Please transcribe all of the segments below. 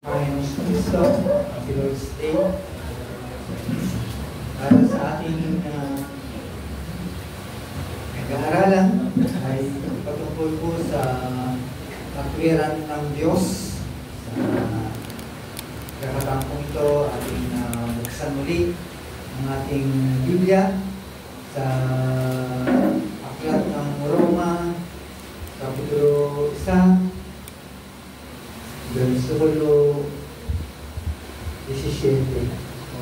Panginoong Kristo, ang Lord's Day, para sa ating nag-aaralan ay patungkol po sa katwiran ng Diyos. Sa kakatapong ito, ating buksan muli ang ating Biblia sa aklat ng Roma, Kapitulo 1, Versikulo 17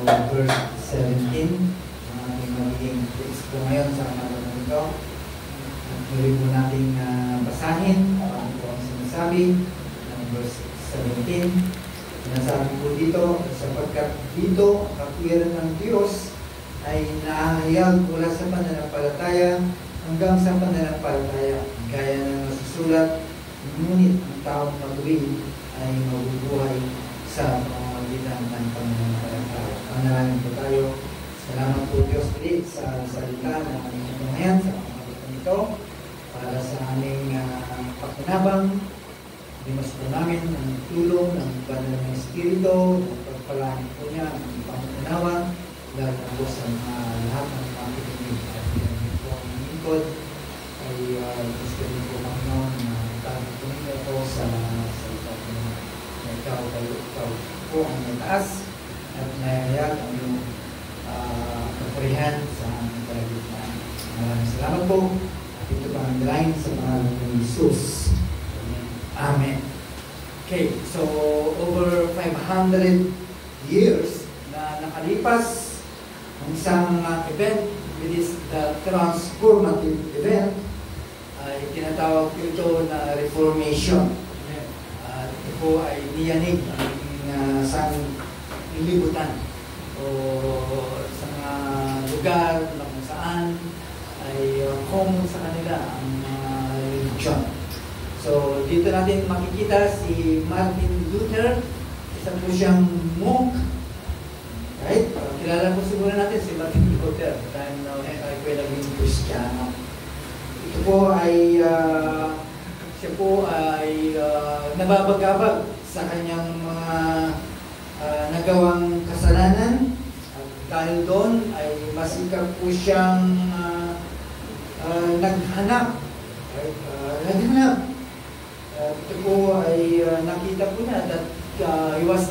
o verse 17 ang ating magiging text po ngayon sa katawan ito. At muli po natin basahin paano po ang sinasabi ng verse 17. Sinasabi po dito, sapagkat dito ang katwiran ng Diyos ay naahayag mula sa pananampalataya hanggang sa pananampalataya, gaya ng nasusulat, ngunit ang taong matuwid ay mabubuhay sa pamamagitan ng pananampalataya. Panalangin po tayo. Salamat po Diyos ulit sa salita na aming tumayan sa pamamagitan ito para sa aming pakinabang. Dimas po namin ang tulong ng banal ng Espiritu, ng pagpalangin po niya, ang pangunawa, dahil po sa lahat ng mga kikinig at yan po ang lingkod ay gusto rin po Panginoon na tayo po niyo po sa salita po na ikaw po ang mataas at nayayag ang iyong kapurihan sa aming kalagitnaan. Maraming salamat po at ito pa ang dalangin sa pangalan ng Jesus. Amen. Okay, so over 500 years na nakalipas ang isang event, it is the transformative event, ay tinatawag ko ito na Reformation. Ito po ay niyanig ang isang libutan o sa mga lugar na kung saan ay common sa kanila ang religion. So, dito natin makikita si Martin Luther, isa po siyang monk. Right? Kilala po siguro natin si Martin Luther dahil ay po naging Kristiyano. Ito po ay, siya po ay nababagabag sa kanyang mga nagawang kasalanan. At dahil doon ay masikap po siyang naghanap. Right? Naghanap. Ito po ay nakita po niya that he was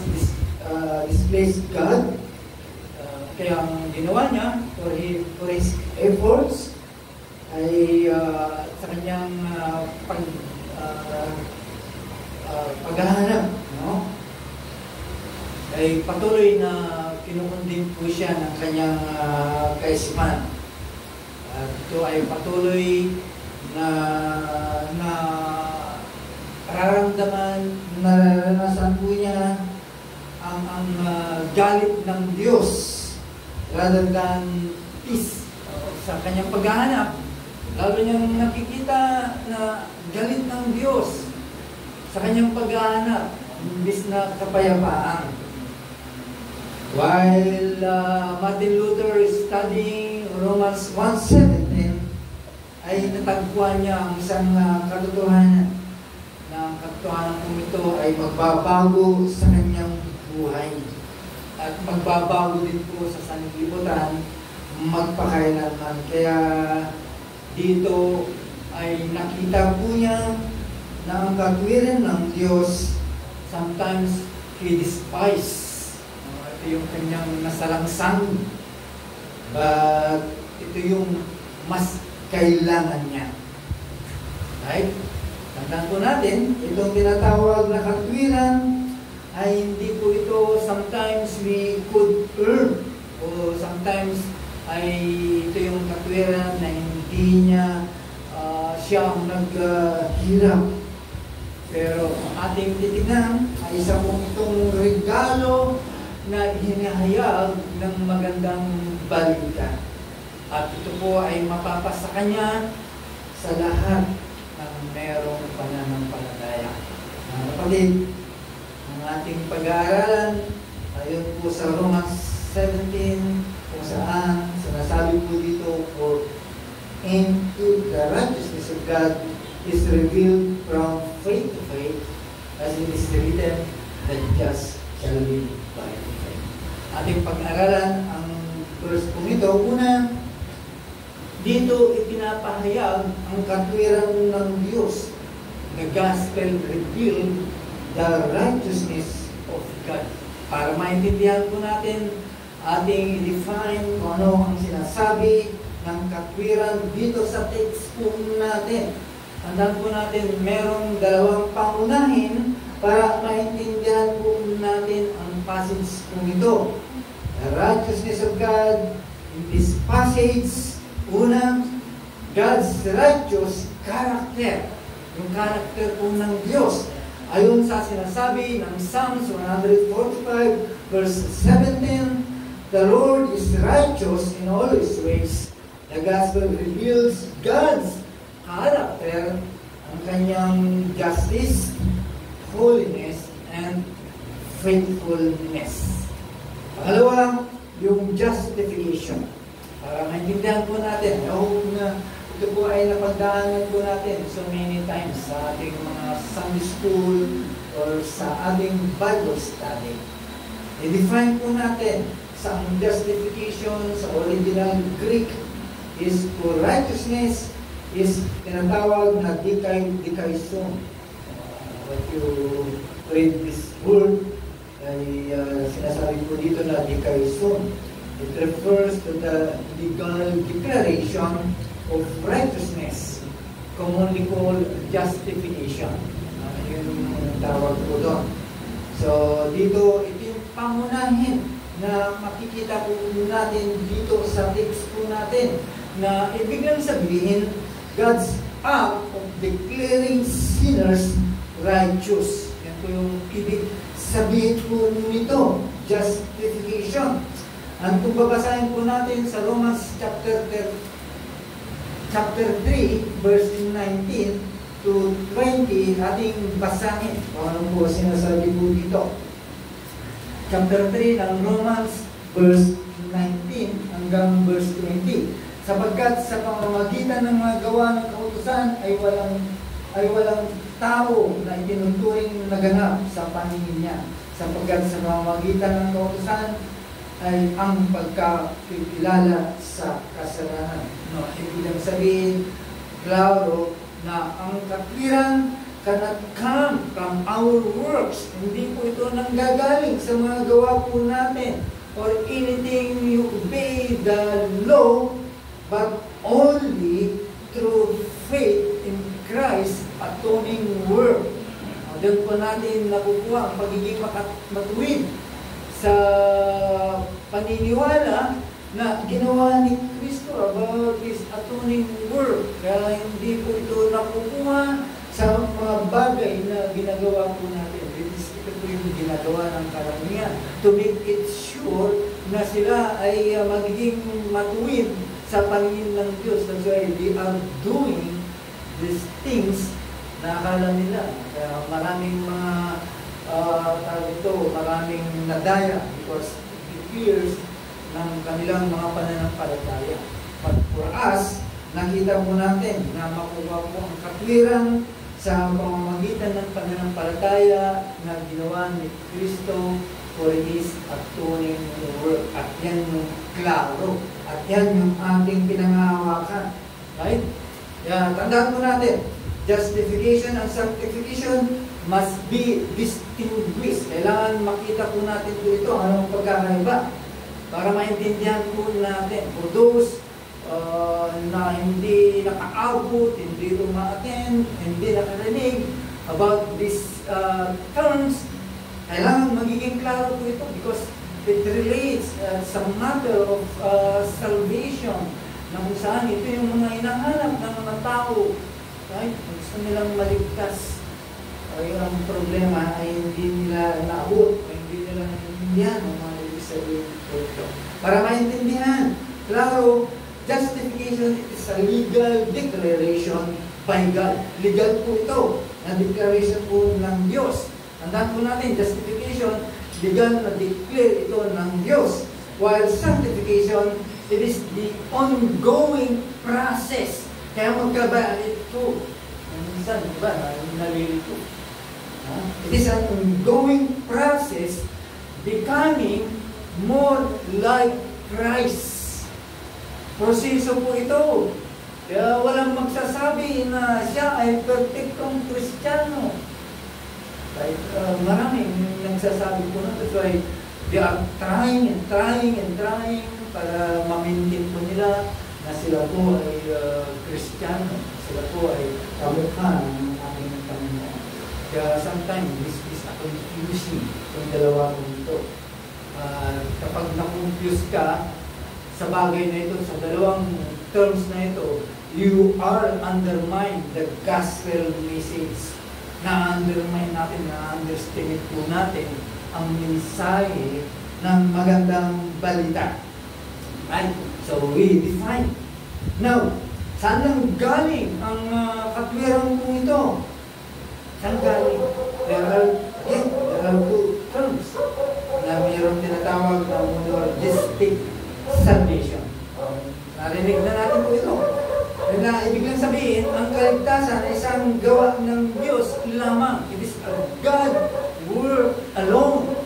displaced God. Kaya ang ginawa niya for his efforts ay sa kanyang paghahanap, no? Ay patuloy na kinukundim po siya ng kanyang kaisipan. Ito ay patuloy na nararanasan po niya ang galit ng Diyos rather than peace sa kanyang paghahanap. Lalo niyang nakikita na galit ng Diyos sa kanyang paghahanap imbis na kapayapaan. While Martin Luther is studying Romans 1:17, ay natagpuan niya ang isang katotohanan na ang katotohanan kung ito ay magbabago sa kanyang buhay at magbabago din po sa sanlibutan magpakailanman. Kaya dito ay nakita po niya na ang katwiran ng Diyos sometimes he despised. Ito yung kanyang nasalangsang, but ito yung mas kailangan niya. Right? Tandaan po natin, itong tinatawag na katwiran ay hindi po ito sometimes we could earn o sometimes ay ito yung katwiran na hindi niya siya ang naghirap. Pero ang ating titignan ay isa pong itong regalo na hinahayag ng magandang balita. At ito po ay mapapasa kanya sa lahat ng merong pananampalataya. Kapatid, ang ating pag-aaralan ayon po sa Romans 17 kung saan sinasabi po dito for into the righteousness of God is revealed from faith to faith, as it is written, the just shall live by faith. Ating pag-aralan ang verse kong ito. Una, dito ipinapahayag ang katwiran ng Diyos. The gospel revealed the righteousness of God. Para maintindihan po natin, ating i-define kung ano ang sinasabi ng katwiran dito sa text po natin. Tandaan po natin, merong dalawang pangunahin para maintindihan po natin ang passage po ito. The righteousness of God in this passage, una, God's righteous character. Yung character po ng Diyos. Ayon sa sinasabi ng Psalms 145 verse 17, the Lord is righteous in all His ways. The gospel reveals God's character, ang kanyang justice, holiness, and faithfulness. Pangalawa, yung justification. Para maintindihan po natin, ito po ay napagdaanan po natin so many times sa ating mga Sunday school or sa ating Bible study. I-define po natin sa justification sa original Greek is for righteousness is tinatawag na dikaison. What you read this word ay sinasabi po dito na dikaison. It refers to the legal declaration of righteousness, commonly called justification. Yun yung tawag po doon. So, dito, ito yung pangunahin na makikita po natin dito sa text po natin na ibig lang sabihin, God's act of declaring sinners righteous. Yan po yung ibig sabihin po nito, justification. At kung babasahin po natin sa Romans chapter 3, verse 19 to 20, ating basahin. Kung ano po sinasabi po dito. Chapter 3 ng Romans, verse 19 hanggang verse 20. Sapagkat sa pamamagitan ng mga gawa ng kautusan ay walang tao na itinuturing naganap sa paningin niya. Sapagkat sa pamamagitan ng kautusan ay ang pagkakilala sa kasalanan. No, ibig lang sabihin, klaro na ang katwiran cannot come from our works. Hindi po ito nanggagaling sa mga gawa po natin or anything you obey the law, but only through faith in Christ's atoning work. Doon po natin nakukuha ang pagiging matuwid sa paniniwala na ginawa ni Kristo about His atoning work. Kaya hindi po ito nakukuha sa mga bagay na ginagawa po natin. Ito po yung ginagawa ng karamihan to make it sure na sila ay magiging matuwid sa paningin ng Diyos. That's why they are doing these things na akala nila. Kaya maraming mga maraming nadaya because it appears ng kanilang mga pananampalataya. But for us, nakita po natin na makuha po ang katwiran sa pamamagitan ng pananampalataya na ginawa ni Kristo for His atoning work. At yan yung klaro. At yan yung ating pinangahawakan. Right? Yan, tandaan po natin, justification and sanctification must be distinguished. Kailangan makita po natin po ito, anong pagkakaiba. Para maintindihan po natin. For those na hindi nakaabot, hindi uma-attend, hindi nakarinig about these terms, kailangan magiging klaro po ito because it relates sa matter of salvation na kung saan ito yung mga hinahanap ng mga tao. Right? Gusto nilang maligtas. Ay ang problema ay hindi nila naabot, ay hindi nila naintindihan ang mga ibig sabihin po ito. Para maintindihan, klaro, justification is a legal declaration by God. Legal po ito, na declaration po ng Diyos. Tandaan po natin, justification, legal na declare ito ng Diyos. While sanctification, it is the ongoing process. Kaya magkabaan ito. Minsan, diba, nalilito. It is an ongoing process becoming more like Christ. Proseso po ito. Kaya walang magsasabi na siya ay perfectong Kristiyano. Like, maraming nagsasabi po na. That's why they are trying para ma-maintain po nila na sila po ay Kristiyano. Sila po ay kamukha ng ating Panginoon. Kaya sometimes this is a confusing yung dalawa po ito. Kapag na-confuse ka sa bagay na ito, sa dalawang terms na ito, you are undermine the gospel message. Na-undermine natin, na-underestimate po natin ang mensahe ng magandang balita. Right? So we define. Now, saan lang galing ang katwiran po ito? Saan galing? There are two terms na mayroong tinatawag na monergistic salvation. Narinig na natin po ito. Na ibig lang sabihin, ang kaligtasan ay isang gawa ng Diyos lamang. It is a God work alone.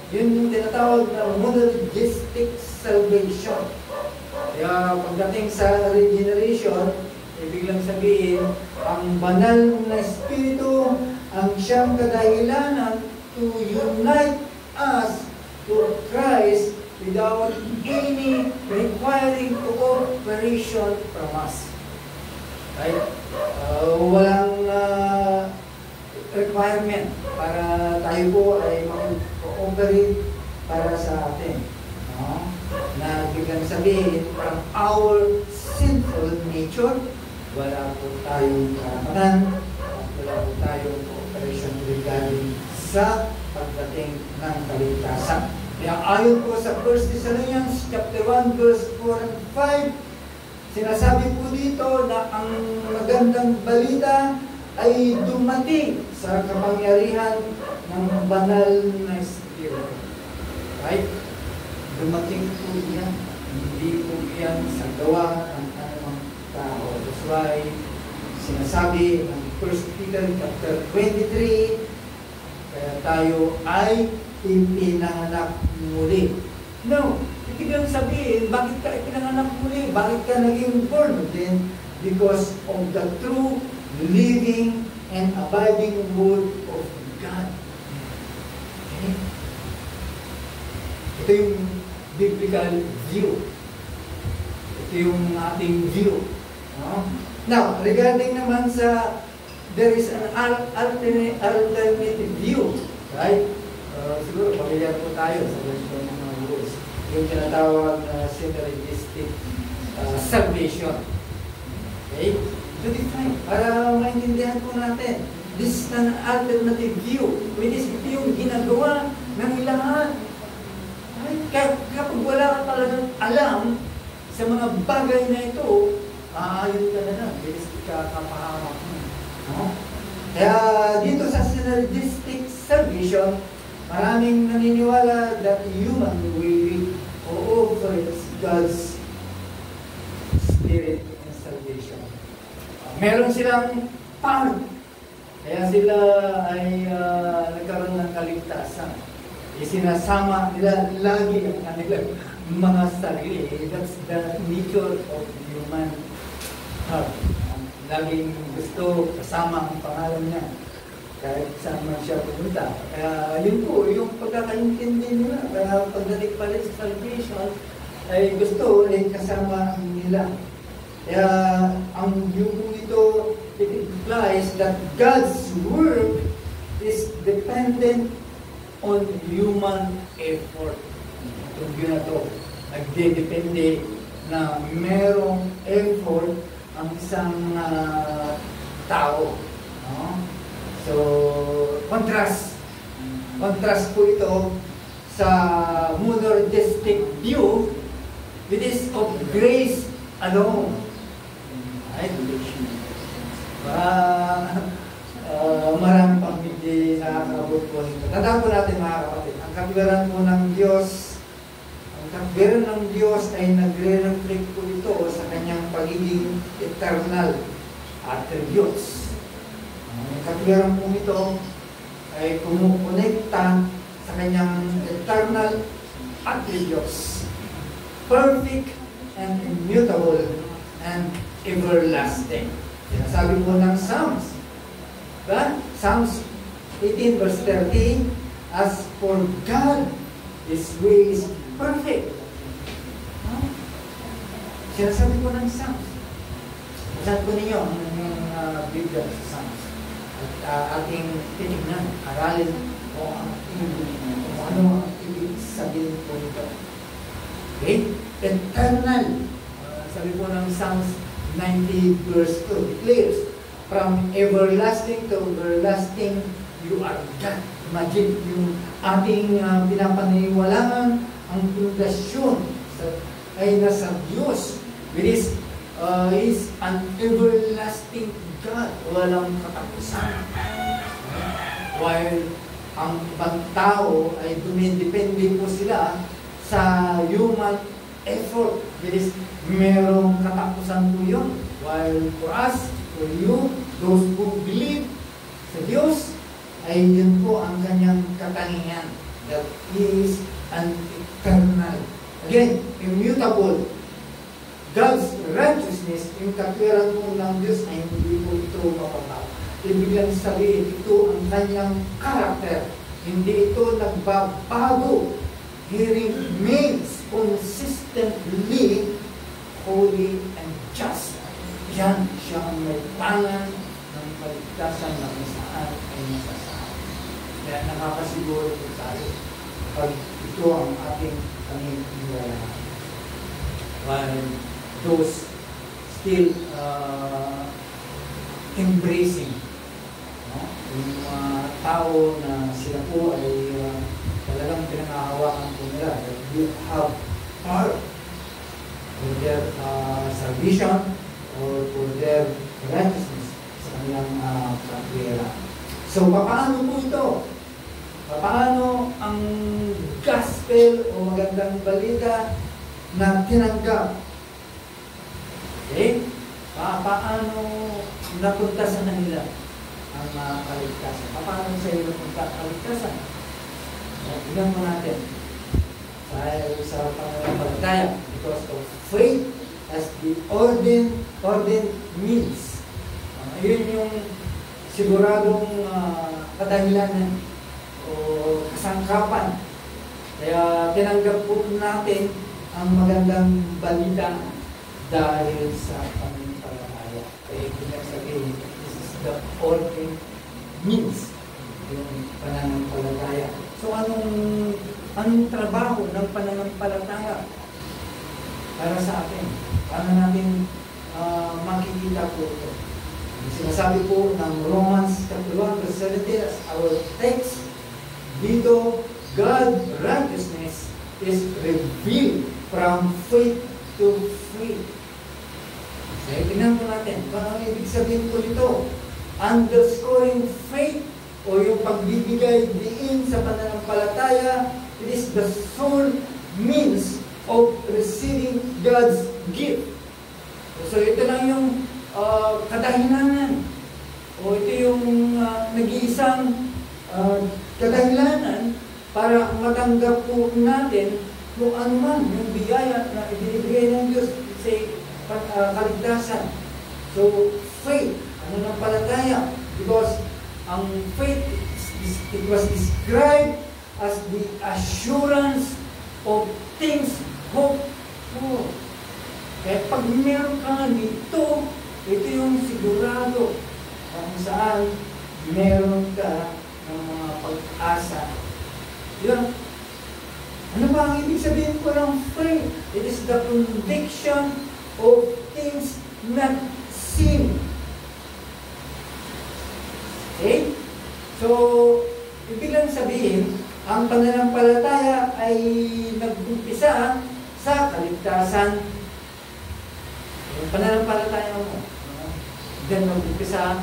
Yun yung tinatawag na monergistic salvation. Kaya pagdating sa regeneration, ibig lang sabihin, ang banal na Espiritu ang siyang kadahilanan to unite us to Christ without any requiring cooperation from us. Right? Walang requirement para tayo po ay mag-cooperate para sa atin. No? Na biglang sabihin, from our sinful nature, wala po tayong karapatan at wala po tayong cooperation regarding sa pagdating ng kaligtasan. Kaya ayon po sa 1 Thessalonians chapter 1 verse 4 and 5, sinasabi po dito na ang magandang balita ay dumating sa kapangyarihan ng banal na Espiritu. Right? Dumating po yan. Hindi po yan sa gawa ng anumang tao. That's why sinasabi ng 1 Peter chapter 23, kaya tayo ay ipinanganak muli. No, ibig lang sabihin, bakit ka ipinanganak muli? Bakit ka naging born again? Because of the true, living, and abiding Word of God. Okay? Ito yung biblical view. Ito yung ating view. No? Now, regarding naman sa, there is an alternative view. Right? Siguro, pamilyar po tayo sa version ng mga rules. Yung tinatawag na synergistic salvation. Okay? To define, para maintindihan po natin. This is an alternative view. Which is ito yung ginagawa ng lahat. Right? Kapag wala ka talagang alam sa mga bagay na ito, aayon ka na lang. Bilis ka kapahamak mo. No? Kaya dito sa synergistic salvation, maraming naniniwala that human will cooperates God's Spirit in salvation. Meron silang part. Kaya sila ay nagkaroon ng kaligtasan. Isinasama nila lagi ang kanilang mga sarili. That's the nature of human heart. Laging gusto kasama ang pangalan niya. Kahit saan man siya pumunta. Kaya yun po, yung pagkakaintindi nila. Kaya pagdating pa rin sa salvation, ay gusto rin kasama nila. Kaya ang view po ito, it implies that God's work is dependent on human effort. Itong view na ito, nagdedepende na merong effort ang isang tao. No? So, contrast po ito sa monergistic view, it is of grace alone. Right? Marami pang hindi nakakabot po nito. Tandaan po natin mga kapatid, ang katwiran po ng Diyos, ang katwiran ng Diyos ay nagre-reflect po ito sa kanyang pagiging eternal attributes. Ang katwiran po ito ay kumukonekta sa kanyang eternal attributes, perfect and immutable and everlasting. Sinasabi po ng Psalms, diba? Psalms 18 verse 30, as for God, His way is perfect. Sinasabi po ng Psalms. Basahin po ninyo ang inyong Biblia sa Psalms. At ating titignan, aralin kung ano ang ibig sabihin po nito. Okay? Eternal. Sabi po ng Psalms 90 verse 2, declares, from everlasting to everlasting, you are God. Imagine yung ating pinapaniniwalaan, ang pundasyon ay nasa Diyos. It is an everlasting God. Walang katapusan. While ang ibang tao ay dumidepende po sila sa human effort. It is merong katapusan po yun. While for us, for you, those who believe sa Diyos, ay yun po ang kanyang katangian. That He is an eternal. Again, immutable. God's righteousness, yung katwiran po ng Diyos ay hindi po ito mapapag. Ibig lang sabihin, ito ang kanyang karakter. Hindi ito nagbabago. He remains consistently holy and just. Yan siya ang may tangan ng paligtasan na kung saan ay nasasaan. Kaya nakakasiguro po tayo pag ito ang ating paniniwalaan. While those still embracing yung tao na sila po ay talagang pinangahawakan po nila, that you have power for their salvation or for their righteousness sa kanilang katwiran. So, paano po ito? Paano ang gospel o magandang balita na tinanggap? Okay? Paano napunta sa kanila ang kaligtasan? Paano sa iyo napunta ang kaligtasan? Tignan mo natin. Sa pananampalataya, because of faith as the ordained means. Yun yung siguradong kadahilanan o kasangkapan. Kaya tinanggap po natin ang magandang balita dahil sa pananampalataya. Kaya pinagsabihin, this is the ordained means, yung pananampalataya. So anong trabaho ng pananampalataya para sa atin? Paano natin makikita po ito? Sinasabi po ng Romans chapter 1 verse 17 as our text, dito, God's righteousness is revealed from faith to faith. Kaya tingnan po natin, paano ibig sabihin po nito? Underscoring faith o yung pagbibigay diin sa pananampalataya, it is the sole means of receiving God's gift. So ito lang yung kadahilanan o ito yung nag-iisang kadahilanan para matanggap po natin kung ano man yung biyaya na ibinibigay ng Diyos sa kaligtasan. So faith, ano ng palataya? Because ang faith, it was described as the assurance of things hoped for. Kaya pag meron ka nito, ito yung sigurado kung saan meron ka ng mga pag-asa. Yun. Ano ba ang ibig sabihin ko ng faith? It is the conviction of things not seen. Okay? So, ibig lang sabihin, ang pananampalataya ay nag-umpisa sa kaligtasan. Yung pananampalataya mo, diyan nag-umpisa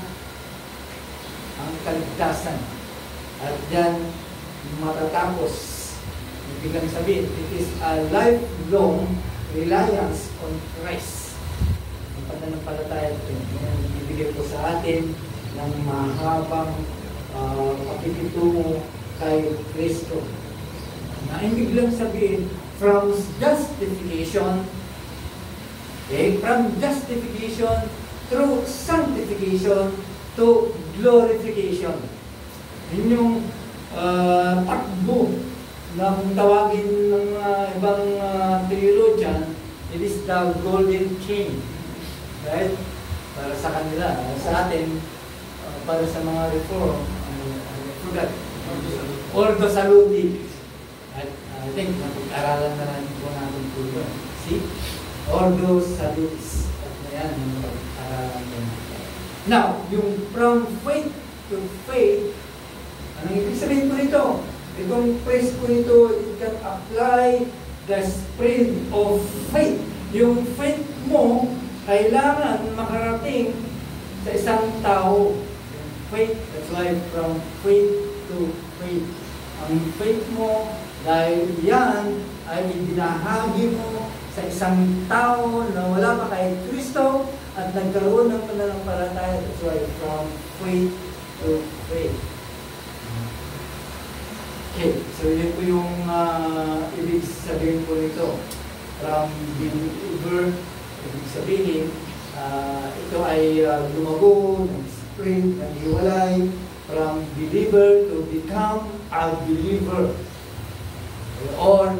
ang kaligtasan. At diyan matatapos. Ibig lang sabihin, it is a lifelong reliance on Christ. Ang pananampalataya ito, yung ibigay po sa atin ng mahabang pakikitungo kay Kristo. Na ibig lang sabihin, from justification, from justification through sanctification to glorification. Yun yung takbo na kung tawagin ng ibang theologian, it is the golden chain. Right? Para sa kanila. Sa atin, para sa mga reform, I forgot. Ordo Salutis. I think, napag-aralan na natin po natin po yun. See? Ordo Salutis. At na yan, napag-aralan po natin. Now, yung from faith to faith, anong ibig sabihin po nito? Itong phrase po nito, it can apply the spirit of faith. Yung faith mo, kailangan makarating sa isang tao. Faith, that's why from faith to faith. Ang faith mo, dahil yan ay ibinahagi mo sa isang tao na wala pa kay Kristo at nagkaroon ng pananampalataya. That's why from faith to faith. Okay, so yun po yung ibig sabihin po nito. From believer, ibig sabihin, ito ay lumago, nag-spread, nag-iwalay, from believer to become a believer. Or,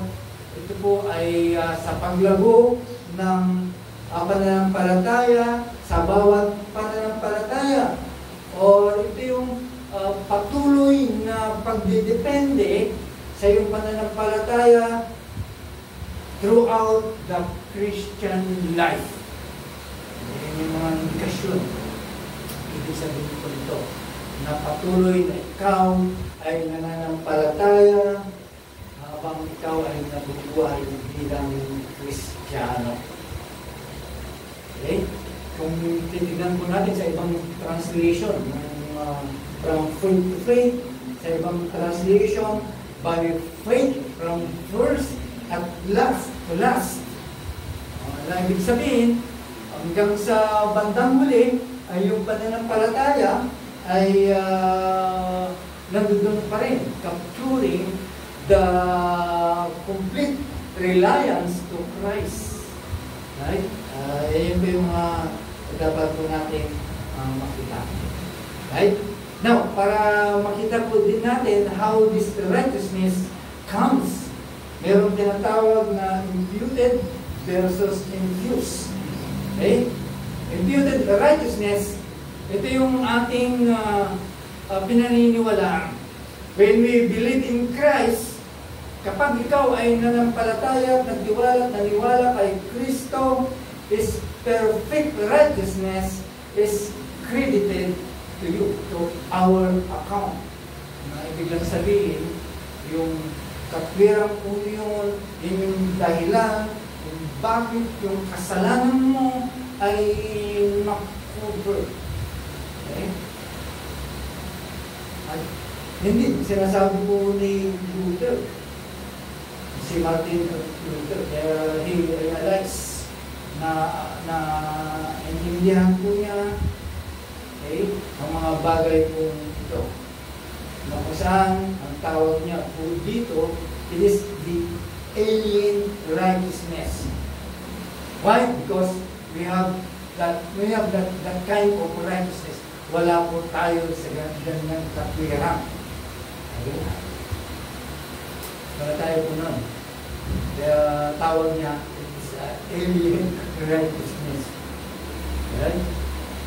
ito po ay sa paglago ng pananampalataya, sa bawat pananampalataya. Or, ito yung patuloy na pagdidepende sa iyong pananampalataya throughout the Christian life. Yan yung mga indikasyon. Ibig sabihin ko nito, na patuloy na ikaw ay nananampalataya habang ikaw ay nabubuhay bilang Kristiyano. Okay? Kung titignan po natin sa ibang translation, from faith to faith, sa ibang translation, by faith from first at last to last. Na ibig sabihin, hanggang sa bandang huli, ay yung pananampalataya ay nandun pa rin, capturing the complete reliance to Christ. Right? Yan po yung dapat po natin makita. Right? Now, para makita po din natin how this righteousness comes. Merong tinatawag na imputed versus infused. Okay? Imputed righteousness, ito yung ating pinaniniwalaan. When we believe in Christ, kapag ikaw ay nanampalataya at naniwala kay Kristo, His perfect righteousness is credited to you, to our account. Ibig lang sabihin, yung katwirang po yun, yun yung dahilan, yung bakit yung kasalanan mo ay makover. Okay? At hindi, sinasabi po ni Luther, si Martin Luther, he realized na intindihan po niya ang mga bagay po ito. Na kung saan, ang tawag niya po dito, it is the alien righteousness. Why? Because we have that kind of righteousness. Wala po tayo sa ganang katwiran. Wala tayo po nun. Kaya tawag niya, it's alien righteousness. Right?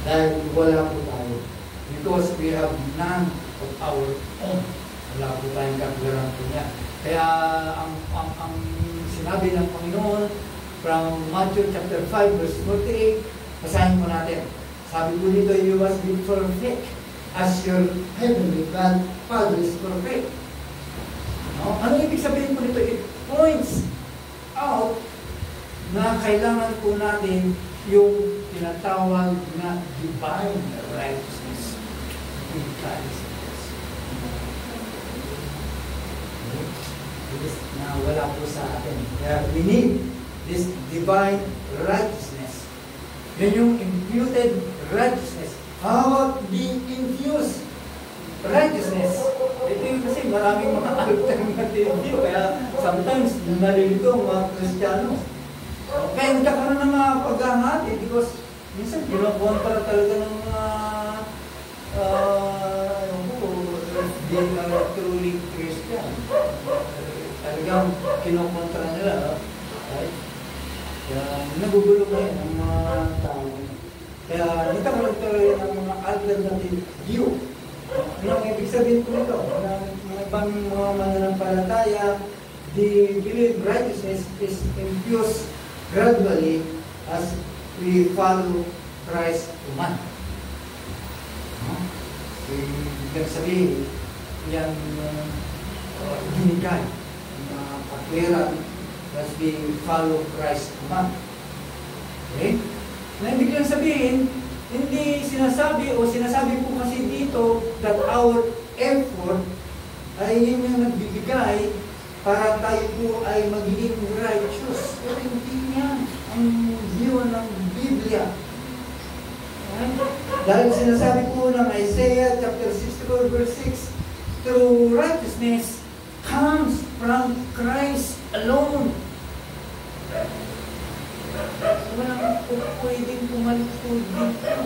Dahil wala po tayo. Because we have none of our own. Wala po tayong katwiran po niya. Kaya ang sinabi ng Panginoon from Matthew chapter 5 verse 48, basahin po natin. Sabi po dito, you must be perfect as your heavenly Father is perfect. No? Ano ibig sabihin po nito? It points out na kailangan po natin yung tinatawag na divine righteousness. Na wala po sa atin. Kaya we need this divine righteousness. Yan yung imputed righteousness. How about being infused? righteousness. Ito yung kasi maraming mga alternative view, kaya sometimes nalilito ang mga Kristiyano. Kaya nagkakaroon ng mga paghahati because minsan kinukontra talaga ng mga they are truly Christian. Talagang kinukontra nila. Right? Kaya nagugulo ngayon ang mga tao. Kaya dito ko lang tuloy ng mga alternative view. Ano ang ibig sabihin ko nito? Mga ibang mga mananampalataya, they believe righteousness is infused gradually as we follow Christ man. Ibig sabihin, yan binigay na katwiran as we follow Christ man. Okay? Na ibig lang sabihin, hindi sinasabi o sinasabi po kasi dito that our effort ay yun yung nagbibigay para tayo po ay magiging righteous. Pero hindi yan ang view ng Biblia. Right? Dahil sinasabi po ng Isaiah chapter 64 verse 6, true righteousness comes from Christ alone. Walang pwedeng pumalikod dito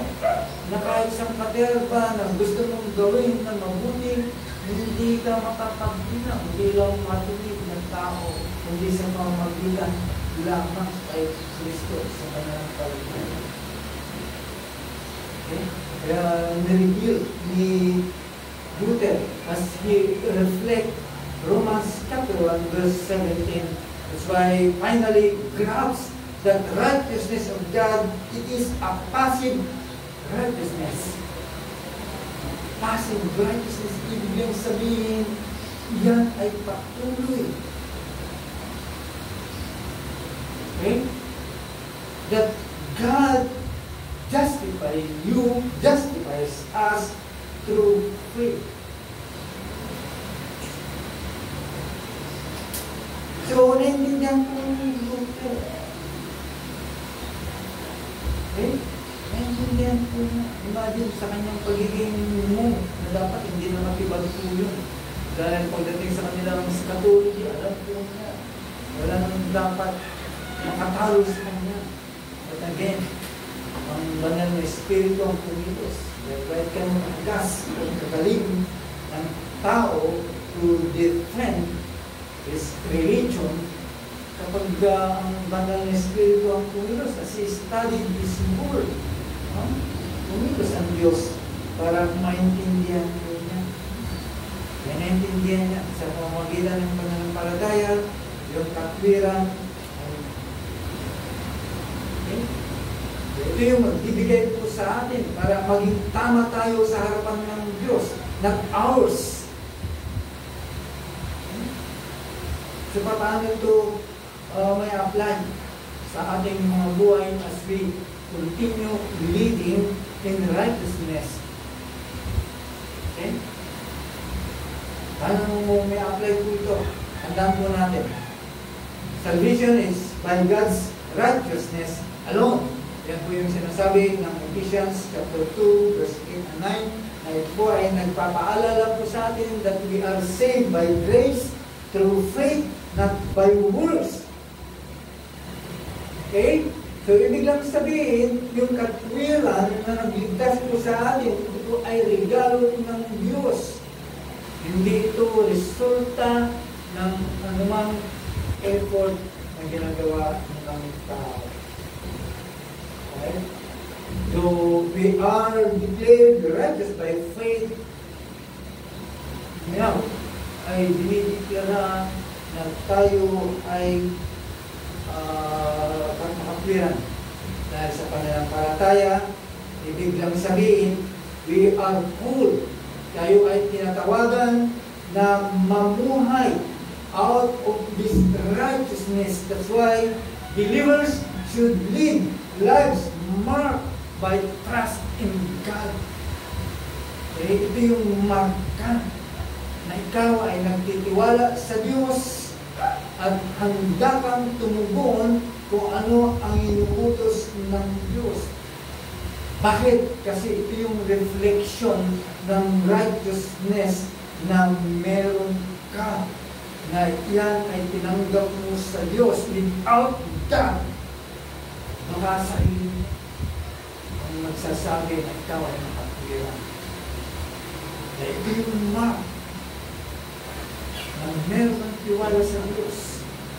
na kahit isang katerba na gusto mong gawin na mabuti, hindi ka makapagdina, hindi lang matuwid ng tao, hindi sa pamamagitan lamang kay Kristo sa kanyang pagkakas. Okay? Kaya nireveal ni Luther as he reflect Romans chapter 1 verse 17. That's why finally grasps that righteousness of God, it is a passive righteousness. Passive righteousness, ibig sabihin, yan ay patuloy. Okay? That God justifies us through faith. So, naintindihan ko yung Luther. Okay? Naintindihan ko na. Imagine sa kanyang pagiging mo na dapat hindi na matibag po yun. Dahil pagdating sa kanilang eschatology, alam po niya. Wala nang dapat makatalo sa kanya. But again, ang banal na espiritu ang pumitos. Dahil ka ng agas, ang kagaling ng tao to defend his religion, kapag ang banal na espiritu ang pumitos, as he studied his word, pumitos ang Diyos para maintindihan niya. Kaya naintindihan niya sa pamamagitan ng pananampalataya, yung katwiran. Okay? Ito yung magbibigay po sa atin para maging tama tayo sa harapan ng Diyos, not ours. So, paano ito may apply sa ating mga buhay as we continue leading in righteousness? Okay? Paano may apply po ito? Tandaan po natin. Salvation is by God's righteousness alone. Yan po yung sinasabi ng Ephesians chapter 2, verse 8 and 9. Na ito po ay nagpapaalala po sa atin that we are saved by grace through faith, not by works. Okay? So, ibig lang sabihin, yung katwiran na nagligtas po sa atin, ito ay regalo ng Diyos. Hindi ito resulta ng anumang effort na ginagawa ng tao. Okay? So, we are declared righteous by faith. Ngayon, ay dinideklara na tayo ay makatwiran dahil sa pananampalataya. Ibig lang sabihin, we are full. Tayo ay tinatawagan na mamuhay out of this righteousness. That's why believers should live lives marked by trust in God. Okay? Ito yung marka na ikaw ay nagtitiwala sa Diyos at handa kang tumugon kung ano ang inuutos ng Diyos. Bakit? Kasi ito yung reflection ng righteousness na meron ka, na yan ay tinanggap mo sa Diyos. Without that, baka sarili mo ang magsasabi na ikaw ay nakatwiran. Kaya ito yung mark na meron kang tiwala sa Diyos.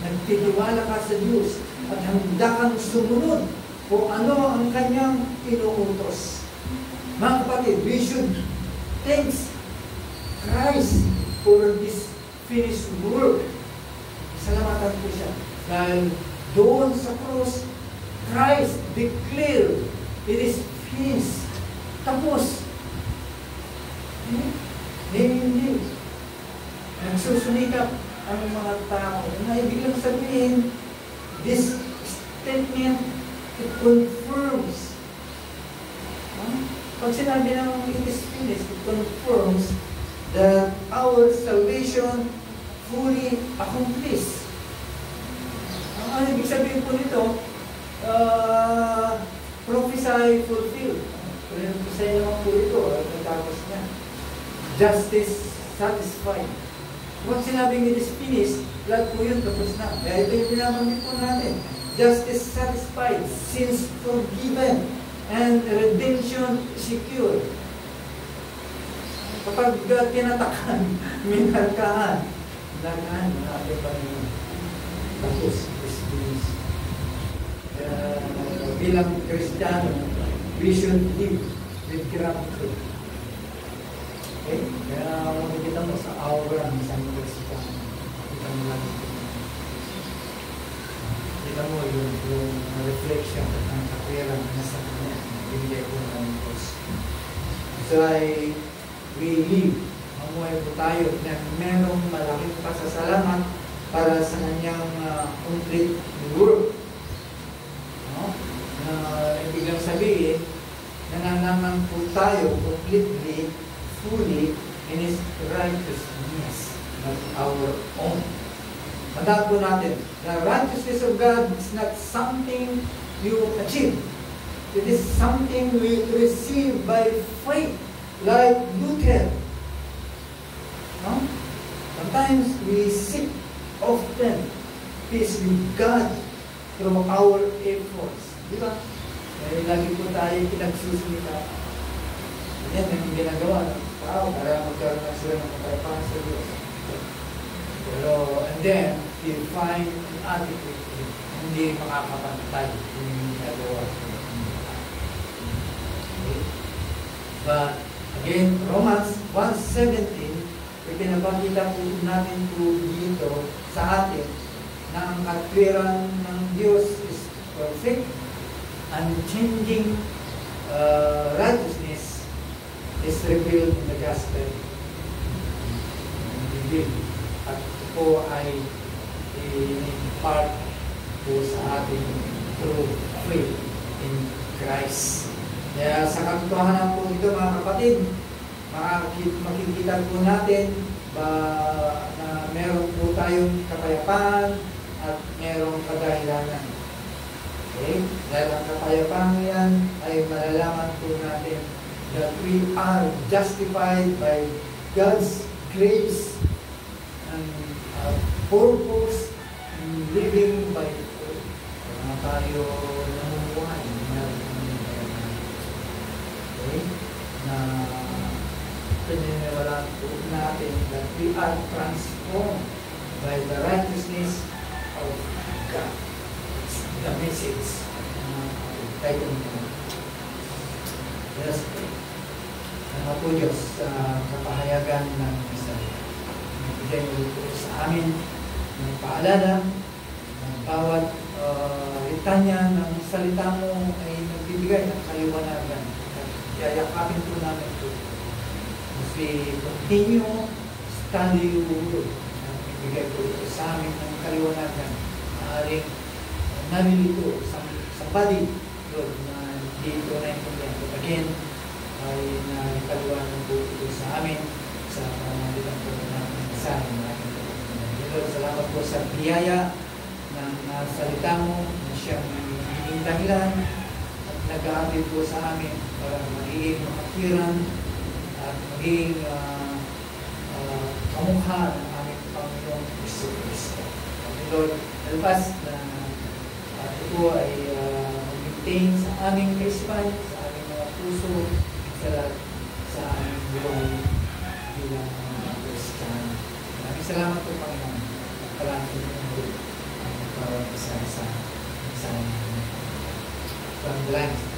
Nagtitiwala ka sa Diyos at handa kang sumunod kung ano ang kanyang inuutos. Mga kapatid, we should thank Christ for this finished work. Salamatan po siya. Dahil doon sa cross, Christ declared, it is finished. Tapos, hindi. Nagsusumikap ang mga tao na ibig lang sabihin, this statement, it confirms. Pag sinabi ng it is finished, it confirms that our salvation fully accomplished. Ang ibig sabihin po nito, prophesy fulfilled. Prophesy naman po ito, natapos niya. Justice satisfied. Pag sinabing it is finished, lahat po yun tapos na. Kaya ito yung pinabanggit po natin. Justice satisfied, sins forgiven, and redemption secured. Kapag tinatakan, minarkaan, lagaan ng ating Panginoon. Tapos, is finished. Bilang Kristiyano, we should live with gratitude. Okay? Kaya makikita mo sa aura ng isang Kristiyano. Kita mo lang. Kita mo yung reflection at ang kapirang na sa kanya. Binigay ko ng Diyos. So we live. Mamuhay po tayo na merong malaking pasasalamat para sa kanyang complete work. No? Na ibig lang sabihin, nananaman po tayo completely, fully in His righteousness, not our own. Tandaan po natin, the righteousness of God is not something you achieve. It is something we receive by faith, like Luther. No? Sometimes we seek often peace with God through our efforts. Di ba? Eh, lagi po tayo pinagsusunita. Yan ang ginagawa ng tao para magkaroon na sila ng kapayapaan sa Diyos. Pero, and then, you find inadequate, hindi makakapantay yung ginagawa. Okay. But, again, Romans 1:17, ipinapakita po natin po dito sa atin na ang katwiran ng Diyos is perfect, unchanging righteousness is revealed in the gospel. At po ay in-impart po sa atin through faith in Christ. Kaya sa katotohanan po ito mga kapatid, makikita po natin na meron po tayong kapayapaan at merong kadahilanan. Okay? Dahil ang kapayapaan yan ay malalaman po natin that we are justified by God's grace and purpose in living by faith. Kaya tayo namumuhay okay? Na pininiwalaan po natin that we are transformed by the righteousness of God. It's the message. Tayo naman. Yes, Nama po Diyos sa kapahayagan ng isa. Nagbigay mo po sa amin ng paalala ng bawat litanya ng salita mo ay nagbibigay ng kaliwanagan. Yayakapin po namin ito. As we continue study your word, nagbibigay po ito sa amin ng kaliwanagan. Maaaring nalilito sa body, Lord, na dito na intindihan. But again, ay nakaliwanan po ito sa amin sa pamamagitan po ng mensahe ng ating Panginoon. Lord, salamat po sa biyaya ng salita mo na siyang hinihingi dahilan at nag-aatid po sa amin para magiging makatiran at magiging kamukha ng aming Panginoong Kristo. Lord, help us na ito ay mag-maintain sa aming kaisipan, sa aming mga puso, sa aming buhay bilang mga Kristiyano. Maraming salamat po, Panginoon. Palangin mo ang bawat isa sa amin. From the life.